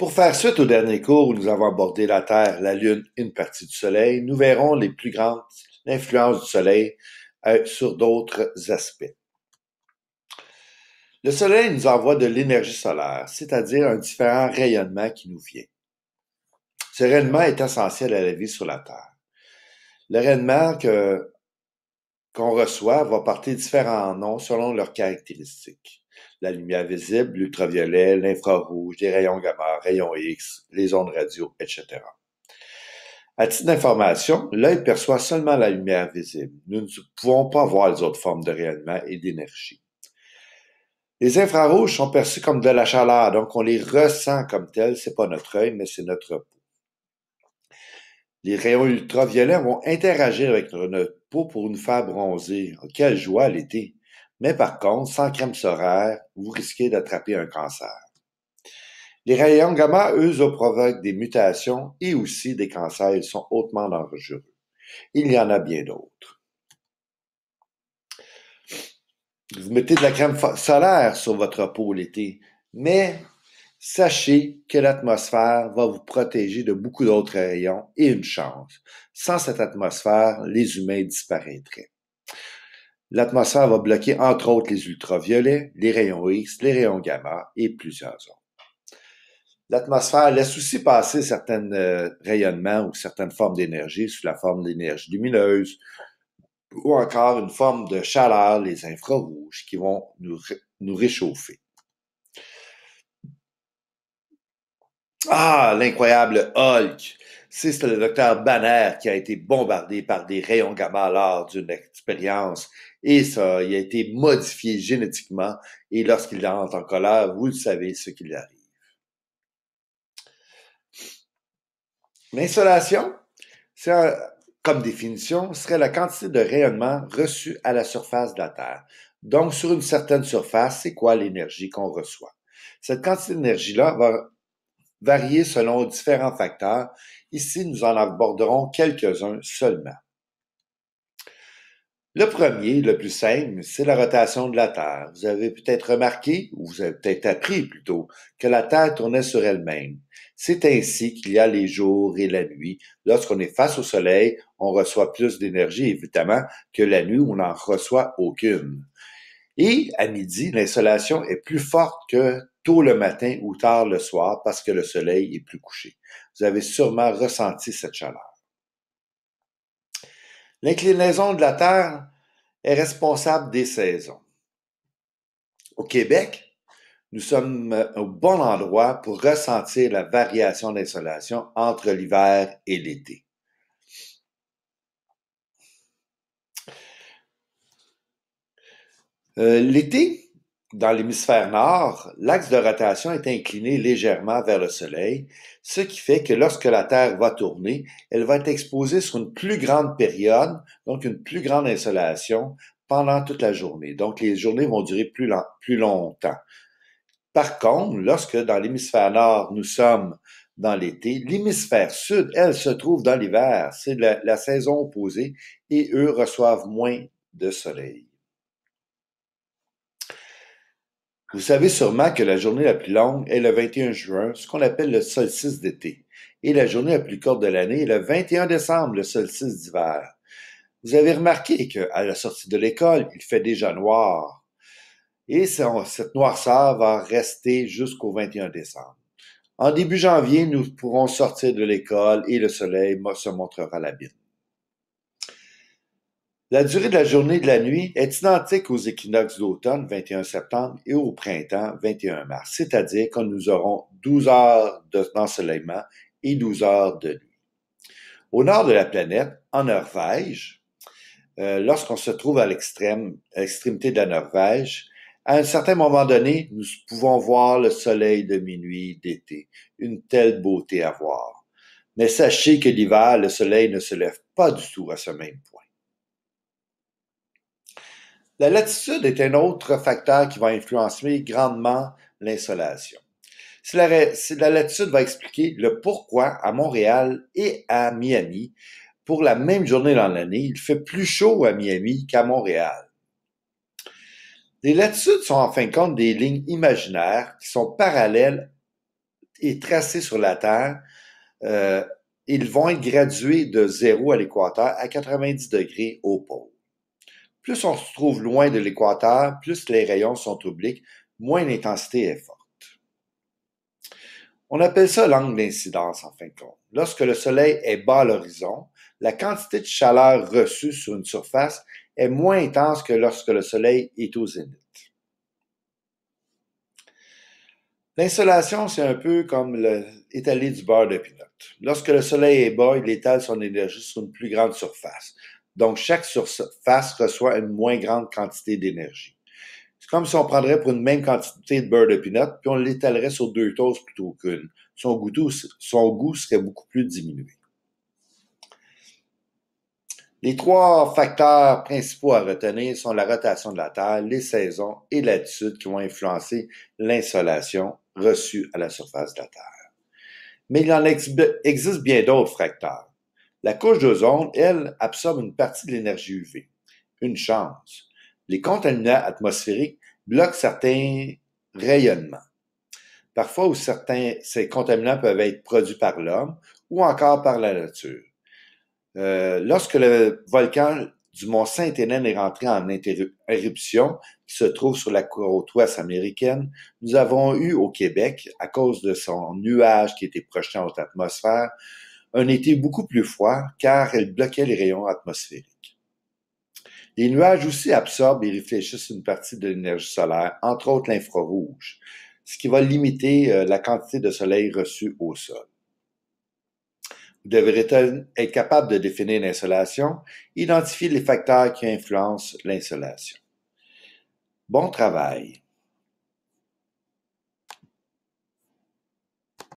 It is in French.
Pour faire suite au dernier cours où nous avons abordé la Terre, la Lune et une partie du Soleil, nous verrons les plus grandes influences du Soleil sur d'autres aspects. Le Soleil nous envoie de l'énergie solaire, c'est-à-dire un différent rayonnement qui nous vient. Ce rayonnement est essentiel à la vie sur la Terre. Le rayonnement qu'on reçoit va porter différents noms selon leurs caractéristiques. La lumière visible, l'ultraviolet, l'infrarouge, les rayons gamma, rayons X, les ondes radio, etc. À titre d'information, l'œil perçoit seulement la lumière visible. Nous ne pouvons pas voir les autres formes de rayonnement et d'énergie. Les infrarouges sont perçus comme de la chaleur, donc on les ressent comme tels. C'est pas notre œil, mais c'est notre peau. Les rayons ultraviolets vont interagir avec notre peau pour nous faire bronzer. Quelle joie l'été! Mais par contre, sans crème solaire, vous risquez d'attraper un cancer. Les rayons gamma, eux, provoquent des mutations et aussi des cancers. Ils sont hautement dangereux. Il y en a bien d'autres. Vous mettez de la crème solaire sur votre peau l'été, mais sachez que l'atmosphère va vous protéger de beaucoup d'autres rayons et une chance. Sans cette atmosphère, les humains disparaîtraient. L'atmosphère va bloquer entre autres les ultraviolets, les rayons X, les rayons gamma et plusieurs autres. L'atmosphère laisse aussi passer certains rayonnements ou certaines formes d'énergie sous la forme d'énergie lumineuse ou encore une forme de chaleur, les infrarouges, qui vont nous réchauffer. Ah, l'incroyable Hulk! C'est le docteur Banner qui a été bombardé par des rayons gamma lors d'une expérience et ça, il a été modifié génétiquement et lorsqu'il entre en colère, vous le savez ce qu'il arrive. L'insolation, comme définition, serait la quantité de rayonnement reçu à la surface de la Terre. Donc, sur une certaine surface, c'est quoi l'énergie qu'on reçoit? Cette quantité d'énergie-là va varier selon différents facteurs. Ici, nous en aborderons quelques-uns seulement. Le premier, le plus simple, c'est la rotation de la Terre. Vous avez peut-être remarqué, ou vous avez peut-être appris plutôt, que la Terre tournait sur elle-même. C'est ainsi qu'il y a les jours et la nuit. Lorsqu'on est face au Soleil, on reçoit plus d'énergie, évidemment, que la nuit où on n'en reçoit aucune. Et à midi, l'insolation est plus forte que tôt le matin ou tard le soir parce que le Soleil est plus couché. Vous avez sûrement ressenti cette chaleur. L'inclinaison de la Terre est responsable des saisons. Au Québec, nous sommes au bon endroit pour ressentir la variation d'insolation entre l'hiver et l'été. L'été, dans l'hémisphère nord, l'axe de rotation est incliné légèrement vers le Soleil, ce qui fait que lorsque la Terre va tourner, elle va être exposée sur une plus grande période, donc une plus grande insolation, pendant toute la journée. Donc, les journées vont durer plus longtemps. Par contre, lorsque dans l'hémisphère nord, nous sommes dans l'été, l'hémisphère sud, elle, se trouve dans l'hiver. C'est la saison opposée et eux reçoivent moins de soleil. Vous savez sûrement que la journée la plus longue est le 21 juin, ce qu'on appelle le solstice d'été. Et la journée la plus courte de l'année est le 21 décembre, le solstice d'hiver. Vous avez remarqué qu'à la sortie de l'école, il fait déjà noir. Et cette noirceur va rester jusqu'au 21 décembre. En début janvier, nous pourrons sortir de l'école et le soleil se montrera la bine. La durée de la journée et de la nuit est identique aux équinoxes d'automne, 21 septembre, et au printemps, 21 mars, c'est-à-dire que nous aurons 12 heures d'ensoleillement et 12 heures de nuit. Au nord de la planète, en Norvège, lorsqu'on se trouve à l'extrémité de la Norvège, à un certain moment donné, nous pouvons voir le soleil de minuit d'été. Une telle beauté à voir. Mais sachez que l'hiver, le soleil ne se lève pas du tout à ce même point. La latitude est un autre facteur qui va influencer grandement l'insolation. La latitude va expliquer le pourquoi à Montréal et à Miami, pour la même journée dans l'année, il fait plus chaud à Miami qu'à Montréal. Les latitudes sont en fin de compte des lignes imaginaires qui sont parallèles est tracé sur la Terre, euh, ils vont être gradués de 0 à l'équateur à 90 degrés au pôle. Plus on se trouve loin de l'équateur, plus les rayons sont obliques, moins l'intensité est forte. On appelle ça l'angle d'incidence en fin de compte. Lorsque le soleil est bas à l'horizon, la quantité de chaleur reçue sur une surface est moins intense que lorsque le soleil est au zénith. L'insolation, c'est un peu comme l'étaler du beurre de pinot. Lorsque le soleil est bas, il étale son énergie sur une plus grande surface. Donc, chaque surface reçoit une moins grande quantité d'énergie. C'est comme si on prendrait pour une même quantité de beurre de pinot, puis on l'étalerait sur 2 toasts plutôt qu'une. Son goût serait beaucoup plus diminué. Les 3 facteurs principaux à retenir sont la rotation de la Terre, les saisons et l'altitude qui vont influencer l'insolation reçue à la surface de la Terre. Mais il en existe bien d'autres facteurs. La couche d'ozone, elle, absorbe une partie de l'énergie UV. Une chance. Les contaminants atmosphériques bloquent certains rayonnements. Parfois, ces contaminants peuvent être produits par l'homme ou encore par la nature. Lorsque le volcan du mont Sainte-Hélène est rentré en éruption, qui se trouve sur la côte ouest américaine, nous avons eu au Québec, à cause de son nuage qui était projeté en haute atmosphère, un été beaucoup plus froid car elle bloquait les rayons atmosphériques. Les nuages aussi absorbent et réfléchissent une partie de l'énergie solaire, entre autres l'infrarouge, ce qui va limiter la quantité de soleil reçue au sol. Vous devrez être capable de définir l'insolation, identifier les facteurs qui influencent l'insolation. Bon travail!